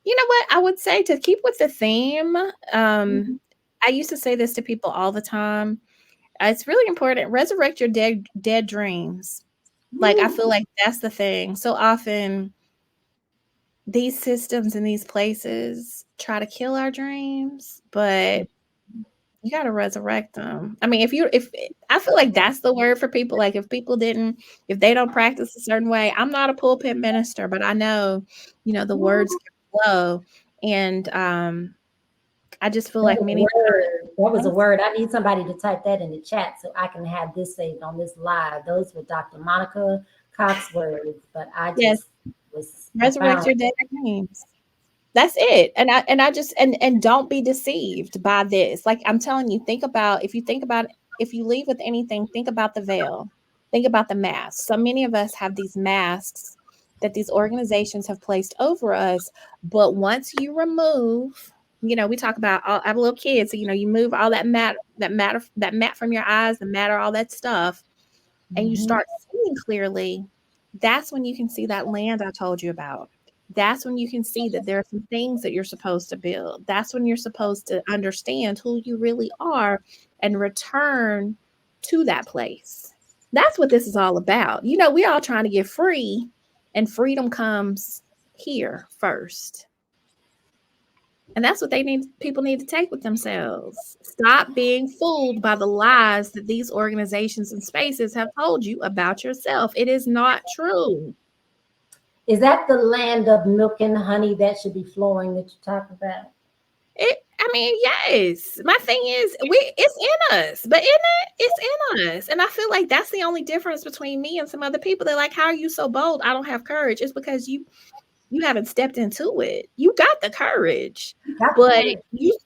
You know what? I would say to keep with the theme, Mhm. I used to say this to people all the time. It's really important. Resurrect your dead dreams. Like I Woo. feel like that's the thing. So often these systems and these places try to kill our dreams, but you got to resurrect them. I mean, if I feel like that's the word for people. Like if they don't practice a certain way, I'm not a pulpit minister, but I know, the words Woo. can flow. And I just feel That like was a many word. That was a times, word. I need somebody to type that in the chat so I can have this saved on this live. Those were Dr. Monica Cox words, but yes, I resurrect found your dead dreams. That's it. And I just and don't be deceived by this. Like I'm telling you, if you leave with anything, think about the veil. Think about the mask. So many of us have these masks that these organizations have placed over us, but once you remove, we talk about I have a little kids, so you move all that mat from your eyes, the matter, all that stuff, and you Mhm. start seeing clearly, that's when you can see that land I told you about. That's when you can see that there are some things that you're supposed to build. That's when you're supposed to understand who you really are and return to that place. That's what this is all about. We all trying to get free, and freedom comes here first. And that's what people need to take with themselves. Stop being fooled by the lies that these organizations and spaces have told you about yourself. It is not true. Is that the land of milk and honey that should be flowing that you talk about? I mean, yes. My thing is, it's in us, but in it's in us. And I feel like that's the only difference between me and some other people. They're like, "How are you so bold?" I don't have courage. It's because you haven't stepped into it. You got the courage, You got the but courage.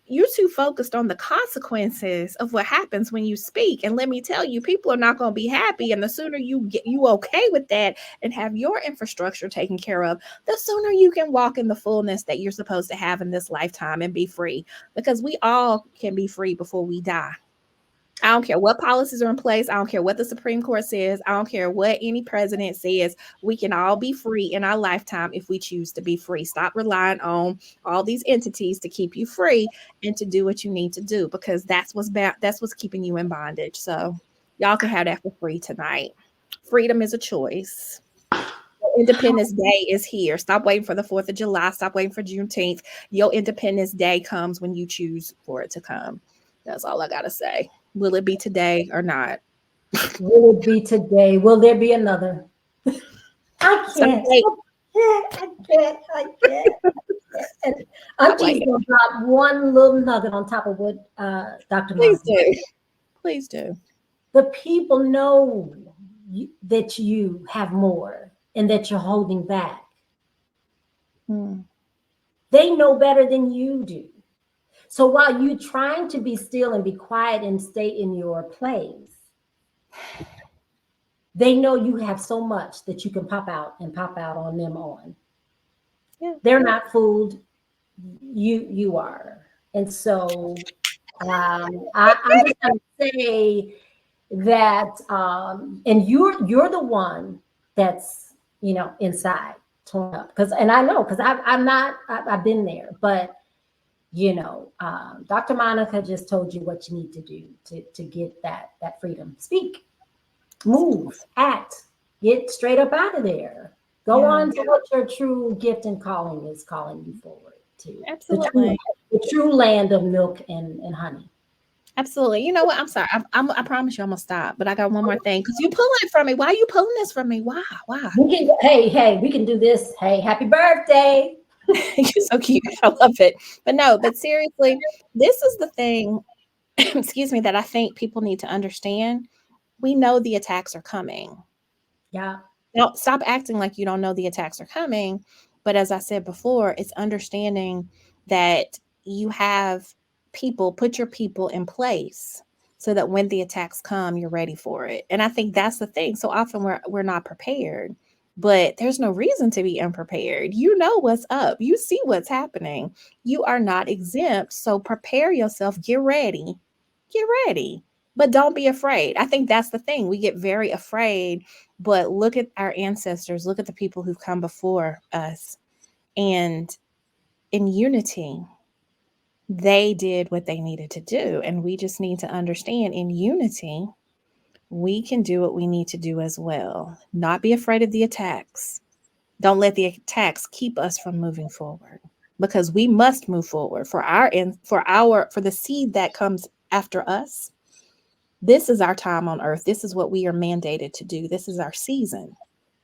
you're too focused on the consequences of what happens when you speak. And let me tell you, people are not going to be happy. And the sooner you okay with that and have your infrastructure taken care of, the sooner you can walk in the fullness that you're supposed to have in this lifetime and be free. Because we all can be free before we die. I don't care what policies are in place. I don't care what the Supreme Court says. I don't care what any president says. We can all be free in our lifetime if we choose to be free. Stop relying on all these entities to keep you free and to do what you need to do, because that's what's keeping you in bondage. So y'all can have that for free tonight. Freedom is a choice. Independence Day is here. Stop waiting for the 4th of July. Stop waiting for Juneteenth. Your Independence Day comes when you choose for it to come. That's all I got to say. Will it be today or not? Will it be today? Will there be another? I can't. Someday, I can't. And I'm Auntie's waiting. gonna drop one little nugget on top of what Dr. Please Monica. do. Please do. The people know that you have more and that you're holding back. Hmm. They know better than you do. So while you're trying to be still and be quiet and stay in your place, they know you have so much that you can pop out and pop out on them on. Yeah. They're not fooled. You are. And so I'm just going to say that, and you're the one that's inside torn up because, and I know because I've been there, but Dr. Monica just told you what you need to do to get that freedom. Speak, move, act, get straight up out of there. Go Yeah. on to what your true gift and calling is calling you forward to. The true Absolutely. the true land of milk and honey. Absolutely. You know what? I'm sorry. I promise you I'm gonna stop. But I got one more thing. Because you pulling it from me. Why are you pulling this from me? Why? Why? Hey, we can do this. Hey, happy birthday. You're so cute. I love it. But no, but seriously, this is the thing, excuse me, that I think people need to understand. We know the attacks are coming. Yeah. Don't stop acting like you don't know the attacks are coming. But as I said before, it's understanding that you have put your people in place so that when the attacks come, you're ready for it. And I think that's the thing. So often we're not prepared, but there's no reason to be unprepared. You know what's up. You see what's happening. You are not exempt. So prepare yourself, get ready. Get ready. But don't be afraid. I think that's the thing. We get very afraid, but look at our ancestors, look at the people who've come before us. And in unity, they did what they needed to do. And we just need to understand in unity, we can do what we need to do as well. Not be afraid of the attacks. Don't let the attacks keep us from moving forward, because we must move forward for the seed that comes after us. This is our time on earth. This is what we are mandated to do. This is our season.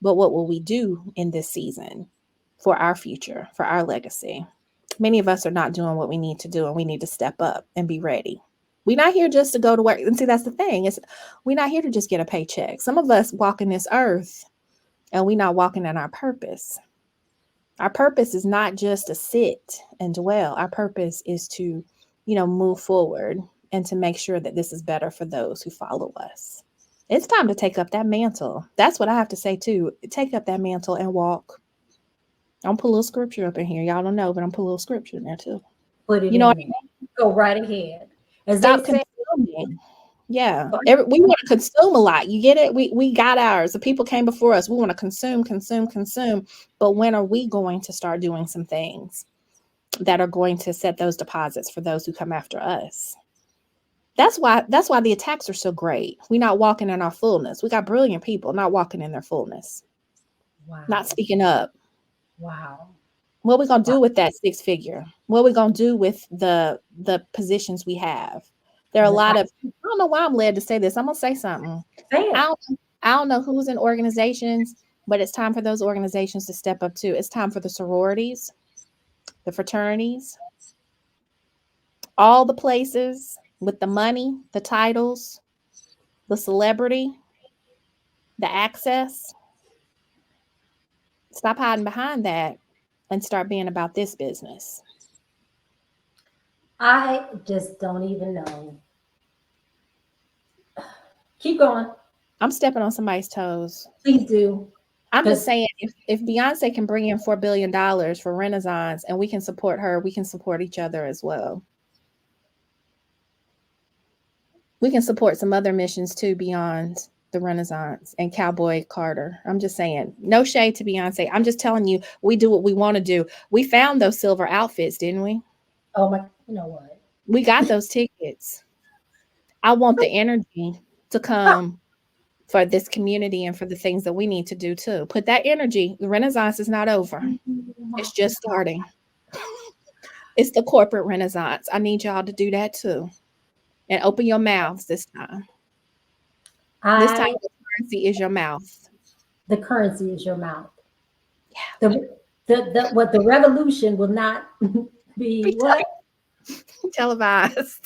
But what will we do in this season for our future, for our legacy? Many of us are not doing what we need to do, and we need to step up and be ready. We're not here just to go to work. And see, that's the thing. We're not here to just get a paycheck. Some of us walk in this earth and we're not walking in our purpose. Our purpose is not just to sit and dwell. Our purpose is to, move forward and to make sure that this is better for those who follow us. It's time to take up that mantle. That's what I have to say too. Take up that mantle and walk. I'm put a little scripture up in here. Y'all don't know, but I'm put a little scripture in there too. Put it in there. Go right ahead. As Stop consuming. Yeah. We want to consume a lot. You get it? We got ours. The people came before us. We want to consume. But when are we going to start doing some things that are going to set those deposits for those who come after us? That's why the attacks are so great. We're not walking in our fullness. We got brilliant people not walking in their fullness. Wow. Not speaking up. Wow. What are we going to do with that 6 figure? What are we going to do with the positions we have? There are a lot of, I don't know why I'm led to say this. I'm going to say something. I don't know who's in organizations, but it's time for those organizations to step up too. It's time for the sororities, the fraternities, all the places with the money, the titles, the celebrity, the access. Stop hiding behind that and start being about this business. I just don't even know. Keep going. I'm stepping on somebody's toes. Please do. I'm just saying, if Beyonce can bring in $4 billion for Renaissance and we can support her, we can support each other as well. We can support some other missions too beyond the Renaissance and Cowboy Carter. I'm just saying, no shade to Beyonce. I'm just telling you, we do what we want to do. We found those silver outfits, didn't we? Oh my, you know what? We got those tickets. I want the energy to come for this community and for the things that we need to do too. Put that energy. The Renaissance is not over. It's just starting. It's the corporate Renaissance. I need y'all to do that too. And open your mouths this time. This time the currency is your mouth. The currency is your mouth. Yeah. The revolution will not be what? Televised.